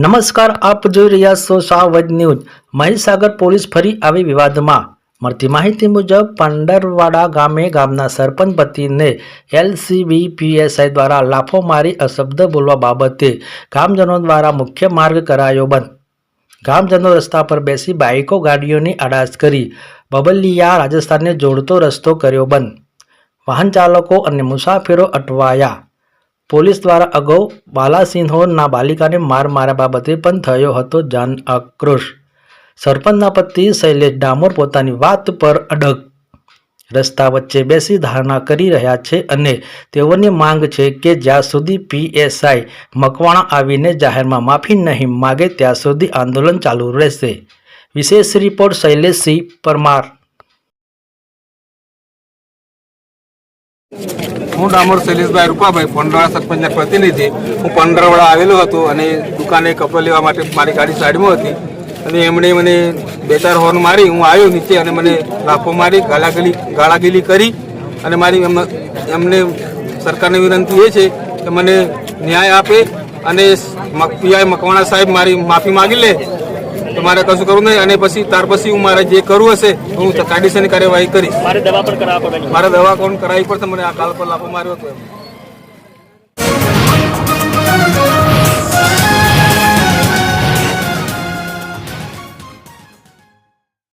નમસ્કાર, આપ જોઈ રહ્યા છો સાવજ ન્યૂઝ। મહીસાગર પોલીસ ફરી આવી વિવાદમાં। મળતી માહિતી મુજબ પાંડરવાડા ગામે ગામના સરપંચ પતિને એલસીબી પીએસઆઈ દ્વારા લાફો મારી અશબ્દ બોલવા બાબતે ગામજનો દ્વારા મુખ્ય માર્ગ કરાયો બંધ। ગામજનો રસ્તા પર બેસી બાઇકો ગાડીઓની આડાશ કરી બબલિયા રાજસ્થાનને જોડતો રસ્તો કર્યો બંધ। વાહન ચાલકો અને મુસાફરો અટવાયા। પોલીસ દ્વારા અગાઉ બાલાસિનોરના બાલિકાને માર માર્યા બાબતે પણ થયો હતો જન આક્રોશ। સરપંચના પતિ શૈલેષ ડામોર પોતાની વાત પર અડગ, રસ્તા વચ્ચે બેસી ધારણા કરી રહ્યા છે અને તેઓની માંગ છે કે જ્યાં સુધી પીએસઆઈ મકવાણા આવીને જાહેરમાં માફી નહીં માગે ત્યાં સુધી આંદોલન ચાલુ રહેશે। વિશેષ રિપોર્ટ શૈલેષસિંહ પરમાર। હું ડામોર શૈલેષભાઈ રૂપાભાઈ પાંડરવાડા સરપંચના પ્રતિનિધિ। હું પાંડરવાડા આવેલો હતો અને દુકાને કપડાં લેવા માટે મારી ગાડી સાઈડમાં હતી અને એમણે મને બે ચાર હોર્ન મારી। હું આવ્યો નીચે અને મને લાફો મારી, ગાળાગીલી કરી અને મારી એમને સરકારને વિનંતી એ છે કે મને ન્યાય આપે અને પીઆઈ મકવાણા સાહેબ મારી માફી માગી લે તો મારે કશું કરવું નહીં અને પછી ત્યાર પછી હું મારે જે કરવું હશે હું કાયદેસરની કાર્યવાહી કરીશ। મારે દવા પણ કરાવવી પડશે। મને આ કાલ પર લાફો માર્યો હતો।